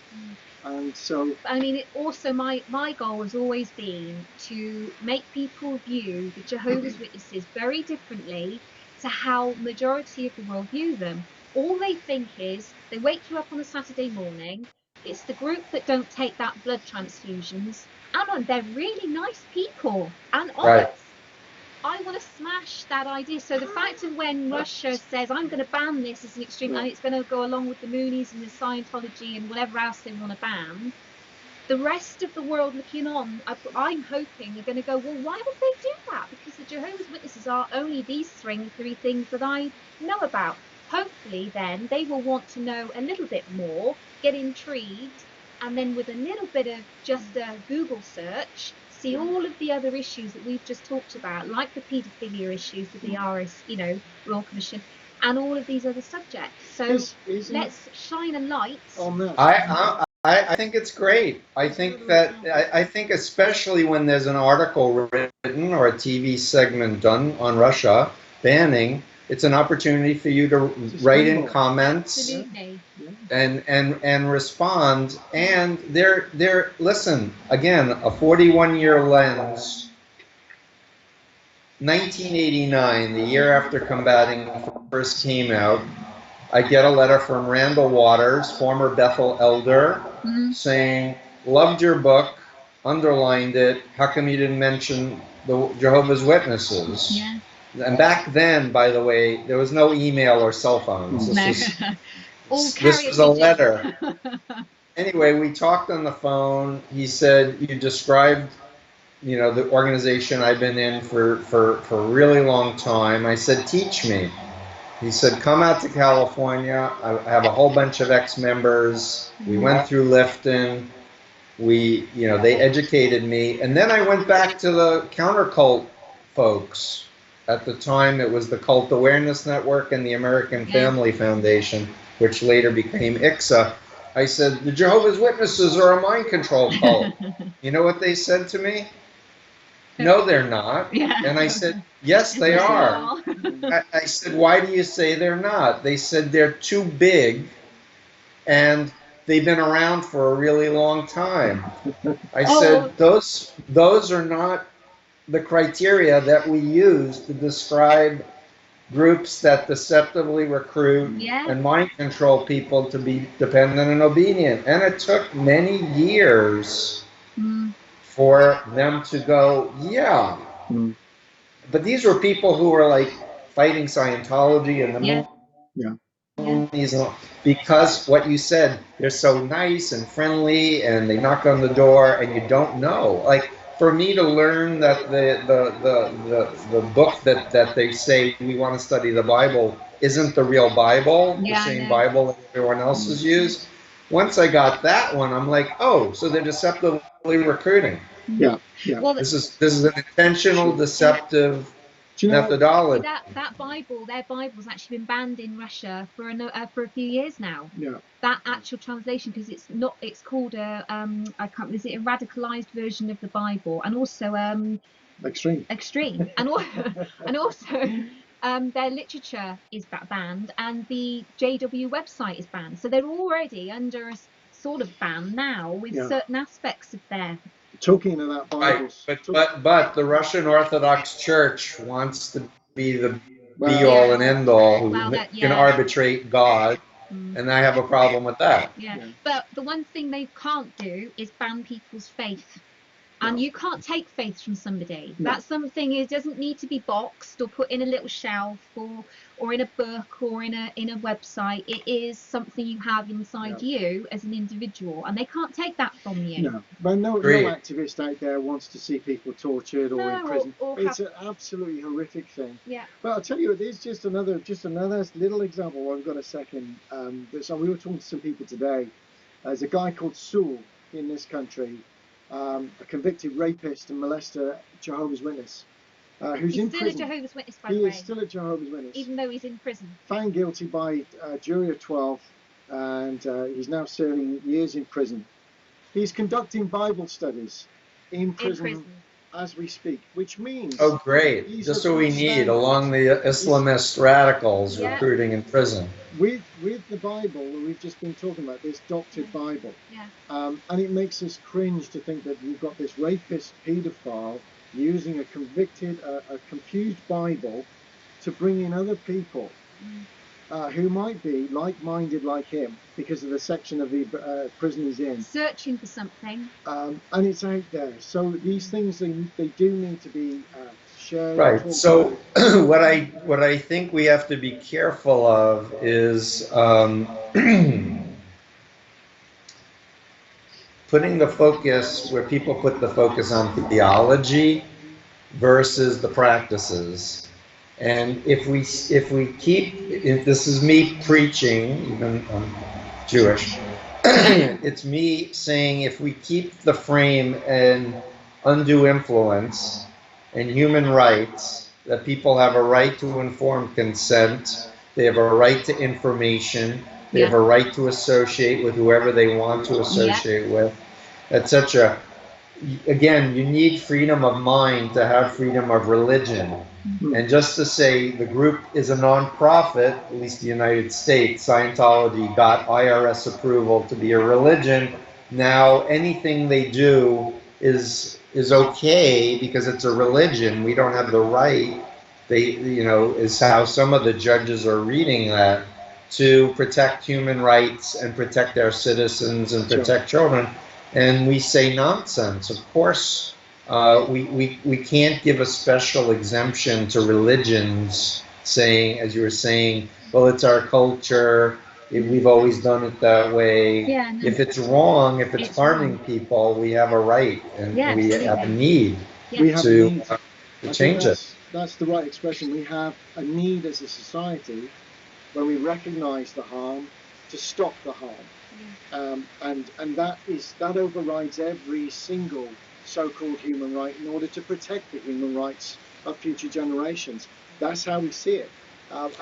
And so, I mean, also my goal has always been to make people view the Jehovah's Witnesses very differently to how majority of the world view them. All they think is they wake you up on a Saturday morning. It's the group that don't take that blood transfusions, and they're really nice people and honest. I want to smash that idea. So the fact of when Russia says, I'm going to ban this as an extreme, and it's going to go along with the Moonies and the Scientology and whatever else they want to ban, the rest of the world looking on, I'm hoping, are going to go, well, why would they do that? Because the Jehovah's Witnesses are only these 3 things that I know about. Hopefully, then, they will want to know a little bit more, get intrigued, and then with a little bit of just a Google search, see all of the other issues that we've just talked about, like the paedophilia issues with the Royal Commission, and all of these other subjects. So let's shine a light on that. I think it's great. I think that I think especially when there's an article written or a TV segment done on Russia banning, it's an opportunity for you to write in comments and respond. And they're listen, again, a 41-year lens. 1989, the year after Combating first came out, I get a letter from Randall Waters, former Bethel elder, saying, loved your book, underlined it, how come you didn't mention the Jehovah's Witnesses? Yeah. And back then, by the way, there was no email or cell phones. This was a letter. Anyway, we talked on the phone. He said, you described, the organization I've been in for a really long time. I said, teach me. He said, come out to California. I have a whole bunch of ex-members. We went through Lifton. They educated me. And then I went back to the counter-cult folks. At the time, it was the Cult Awareness Network and the American Family Foundation, which later became ICSA. I said, the Jehovah's Witnesses are a mind control cult. You know what they said to me? No, they're not. And I said, yes, they are. I said, why do you say they're not? They said they're too big and they've been around for a really long time. I said, those are not the criteria that we use to describe groups that deceptively recruit and mind control people to be dependent and obedient. And it took many years for them to go, But these were people who were like fighting Scientology and the Moonies, because what you said, they're so nice and friendly and they knock on the door and you don't know. Like, for me to learn that the book that they say we want to study the Bible isn't the real Bible, the same Bible that everyone else has used, once I got that one, I'm like, oh, so they're deceptively recruiting. Yeah, yeah. Well, this is an intentional, deceptive methodology. That Bible, their Bible's actually been banned in Russia for a few years now. Yeah. That actual translation, because it's called is it a radicalized version of the Bible, and also extreme, and also their literature is banned, and the JW website is banned. So they're already under a sort of ban now with certain aspects of their. Talking of that Bible, right. But the Russian Orthodox Church wants to be the be-all and end-all who can arbitrate God, and I have a problem with that. Yeah, but the one thing they can't do is ban people's faith. And you can't take faith from somebody. No. That's something, it doesn't need to be boxed or put in a little shelf or in a book or in a website. It is something you have inside you as an individual, and they can't take that from you. No, but no activist out there wants to see people tortured or in prison. It's an absolutely horrific thing. Yeah. But I'll tell you, there's just another little example. I've got a second. So we were talking to some people today. There's a guy called Sewell in this country. A convicted rapist and molester, Jehovah's Witness, who's in prison. He's still a Jehovah's Witness, by the way. He is still a Jehovah's Witness, even though he's in prison. Found guilty by a jury of 12, and he's now serving years in prison. He's conducting Bible studies in prison as we speak, which means... Oh, great. Just what we need along the Islamist radicals recruiting in prison. With the Bible that we've just been talking about, this doctored Bible, and it makes us cringe to think that you've got this rapist paedophile using a confused Bible to bring in other people who might be like-minded like him because of the section of the prison he's in. Searching for something. And it's out there. So these things, they do need to be shared. Right. So what I think we have to be careful of is putting the focus where people put the focus on theology versus the practices. And if we keep, this is me preaching, even I'm Jewish, it's me saying if we keep the frame and undue influence and human rights, that people have a right to informed consent, they have a right to information, they have a right to associate with whoever they want to associate with, etc. Again, you need freedom of mind to have freedom of religion. And just to say the group is a non-profit, at least the United States, Scientology got IRS approval to be a religion. Now anything they do is okay because it's a religion. We don't have the right, is how some of the judges are reading that, to protect human rights and protect our citizens and protect children. And we say nonsense. Of course, we can't give a special exemption to religions saying, as you were saying, well, it's our culture, we've always done it that way. Yeah, no. If it's wrong, if it's harming people, we have a right and we have a need to change it. That's the right expression. We have a need as a society when we recognize the harm to stop the harm. And that overrides every single so-called human right in order to protect the human rights of future generations. That's how we see it.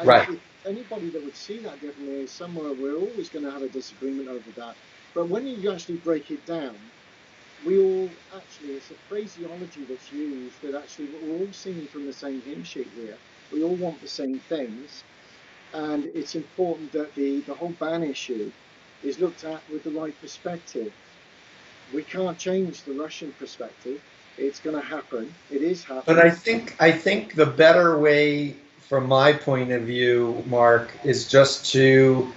Right. If anybody that would see that differently is somewhere we're always going to have a disagreement over that. But when you actually break it down, we all actually, it's a phraseology that's used that actually we're all singing from the same hymn sheet here. We all want the same things. And it's important that the whole ban issue is looked at with the right perspective. We can't change the Russian perspective. It's going to happen. It is happening. But I think the better way, from my point of view, Mark, is just to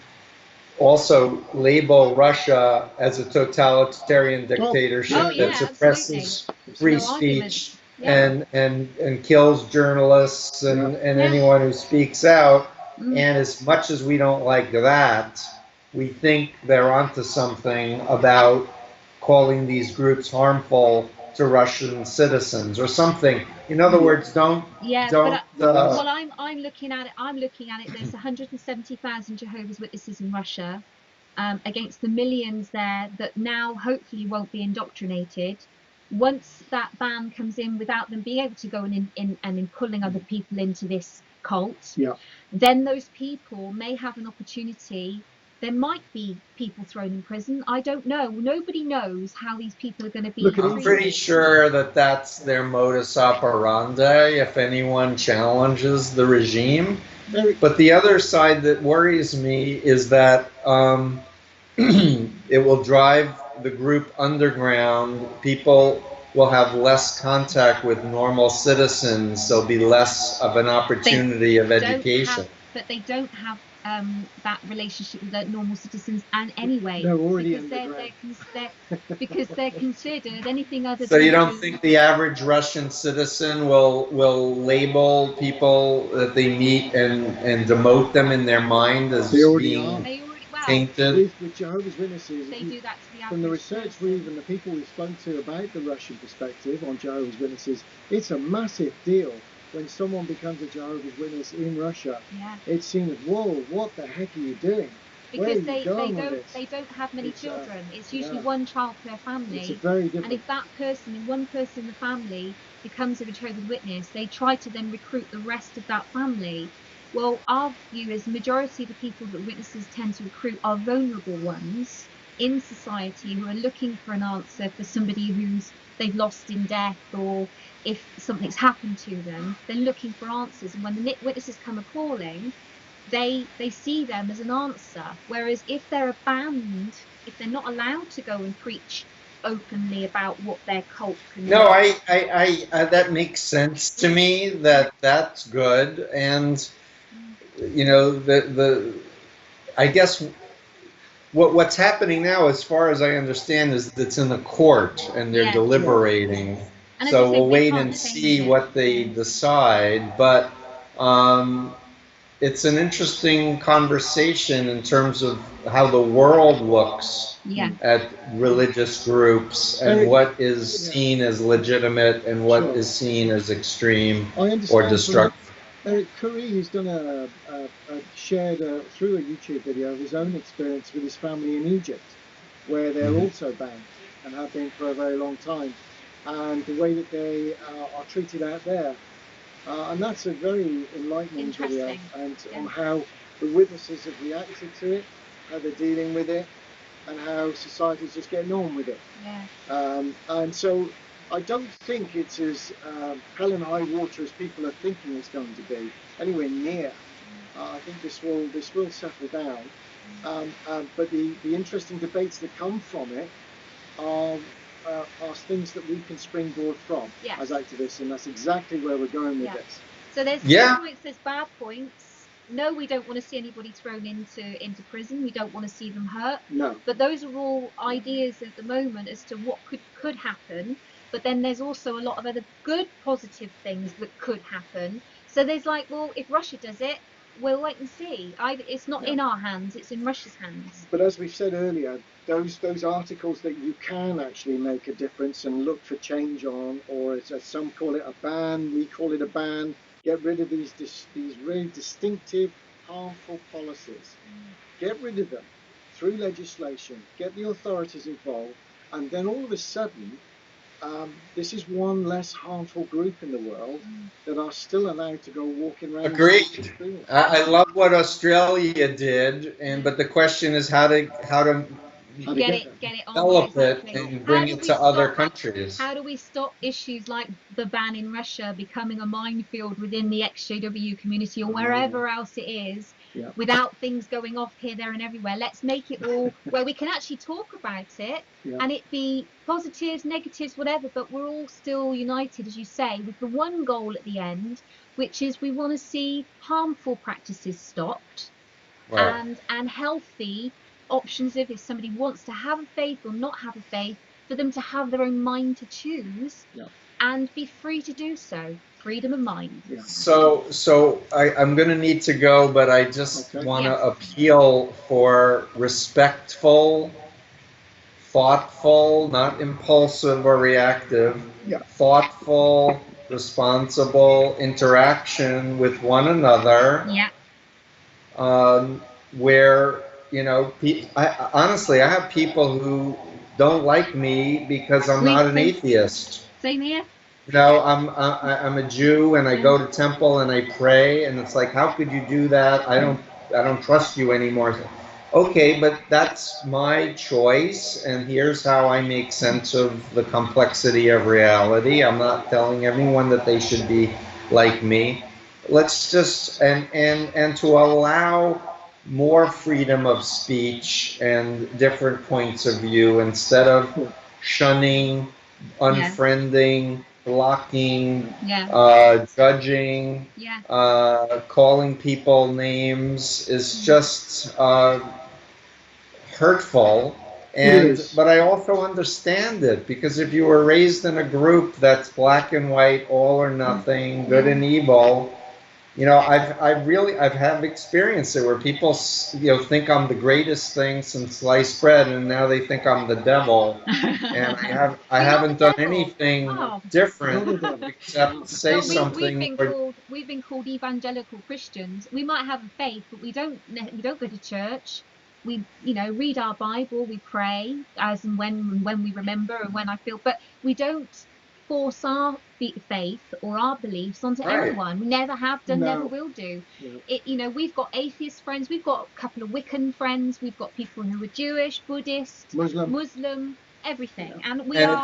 also label Russia as a totalitarian dictatorship that suppresses free speech and kills journalists and anyone who speaks out. And as much as we don't like that, we think they're onto something about calling these groups harmful to Russian citizens or something. In other words, don't. Well, I'm looking at it. There's 170,000 Jehovah's Witnesses in Russia. against the millions there that now hopefully won't be indoctrinated. Once that ban comes in without them being able to go and pulling other people into this cult, then those people may have an opportunity. There might be people thrown in prison. I don't know. Nobody knows how these people are going to be treated. I'm pretty sure that that's their modus operandi if anyone challenges the regime. But the other side that worries me is that it will drive the group underground. People will have less contact with normal citizens. There'll be less of an opportunity of education. But they don't have that relationship with the normal citizens, and anyway, they're already because they're considered anything other. So you don't think the average Russian citizen will label people that they meet and demote them in their mind as being tainted? With Jehovah's Witnesses, they do that to the average from the research we've and the people we spoke to about the Russian perspective on Jehovah's Witnesses, it's a massive deal. When someone becomes a Jehovah's Witness in Russia, it's seen as, whoa, what the heck are you doing? Because they don't have many children. It's usually one child per family. It's very different. And if that person, one person in the family, becomes a Jehovah's Witness, they try to then recruit the rest of that family. Well, our view is the majority of the people that witnesses tend to recruit are vulnerable ones in society who are looking for an answer for somebody who's they've lost in death, or if something's happened to them, they're looking for answers. And when the witnesses come a-calling, they see them as an answer. Whereas if they're banned, if they're not allowed to go and preach openly about what their cult can do. No, I that makes sense to me. That's good. And you know, I guess what's happening now, as far as I understand, is it's in the court and they're deliberating. And so we'll wait and see what they decide. But it's an interesting conversation in terms of how the world looks at religious groups and what is seen as legitimate and what is seen as extreme or destructive. Eric Curry, who's done shared through a YouTube video of his own experience with his family in Egypt, where they're also banned and have been for a very long time, and the way that they are treated out there. And that's a very enlightening video, and on how the witnesses have reacted to it, how they're dealing with it, and how society's just getting on with it. And so I don't think it's as hell and high water as people are thinking it's going to be, anywhere near. I think this will settle down. But the interesting debates that come from it are things that we can springboard from as activists, and that's exactly where we're going with this. So there's good points, there's bad points. No, we don't want to see anybody thrown into prison. We don't want to see them hurt. No. But those are all ideas at the moment as to what could happen. But then there's also a lot of other good, positive things that could happen. So there's like, well, if Russia does it, we'll wait and see. It's not in our hands, it's in Russia's hands. But as we said earlier, those articles that you can actually make a difference and look for change on, or as some call it a ban, we call it a ban, get rid of these really distinctive, harmful policies. Get rid of them through legislation, get the authorities involved, and then all of a sudden, this is one less harmful group in the world that are still allowed to go walking around. Agreed. I love what Australia did, but the question is how to get it on, develop it and bring it to other countries. How do we stop issues like the ban in Russia becoming a minefield within the XJW community or wherever else it is, without things going off here, there and everywhere? Let's make it all where we can actually talk about it and it be positives, negatives, whatever, but we're all still united, as you say, with the one goal at the end, which is we want to see harmful practices stopped and healthy options if somebody wants to have a faith or not have a faith, for them to have their own mind to choose and be free to do so. Freedom of mind. So I'm going to need to go, but I just want to appeal for respectful, thoughtful, not impulsive or reactive, thoughtful, responsible interaction with one another, where you know, honestly, I have people who don't like me because I'm not an atheist. Same here. You know, I'm a Jew and I go to temple and I pray, and it's like, how could you do that? I don't trust you anymore. Okay, but that's my choice, and here's how I make sense of the complexity of reality. I'm not telling everyone that they should be like me. Let's just and to allow more freedom of speech and different points of view instead of shunning, unfriending, blocking, judging, calling people names is just hurtful. But I also understand it, because if you were raised in a group that's black and white, all or nothing, good and evil, you know, I've had experience there where people, you know, think I'm the greatest thing since sliced bread, and now they think I'm the devil, and I haven't done anything different except say something. We've been called evangelical Christians. We might have a faith, but we don't go to church. We, you know, read our Bible, we pray as and when we remember and when I feel, but we don't force our faith or our beliefs onto anyone. We never have done, never will do. You know, we've got atheist friends, we've got a couple of Wiccan friends, we've got people who are Jewish, Buddhist, Muslim, everything, and we are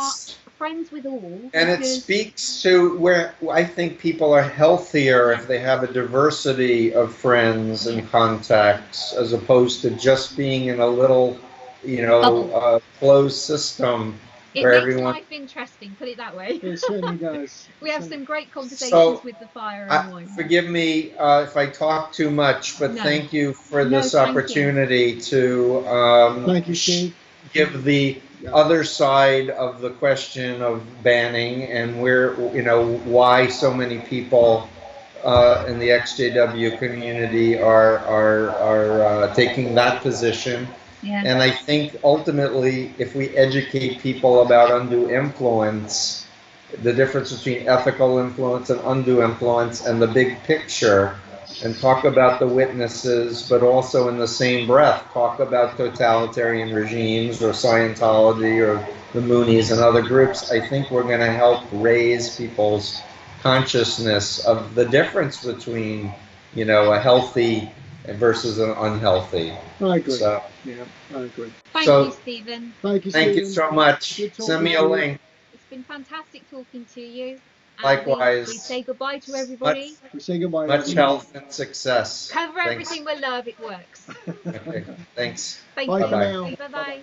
friends with all. And it speaks to where I think people are healthier if they have a diversity of friends and contacts, as opposed to just being in a little, you know, closed system. It makes life interesting, put it that way. It certainly does. We have some great conversations with the fire and wine. Forgive me if I talk too much, but thank you for this opportunity to thank you, Steve. Give the other side of the question of banning, and where, you know, why so many people in the XJW community are taking that position. And I think ultimately, if we educate people about undue influence, the difference between ethical influence and undue influence, and the big picture, and talk about the witnesses, but also in the same breath talk about totalitarian regimes or Scientology or the Moonies and other groups, I think we're going to help raise people's consciousness of the difference between, you know, a healthy versus an unhealthy. I agree. So, yeah, I agree. Thank you, Stephen. Thank you, Stephen. Thank you so much. Send me a link. It's been fantastic talking to you. Likewise. We say goodbye to everybody. We say goodbye. Much health and success. Cover everything with love. It works. Okay. Thanks. Thank Bye you. for now. Bye-bye.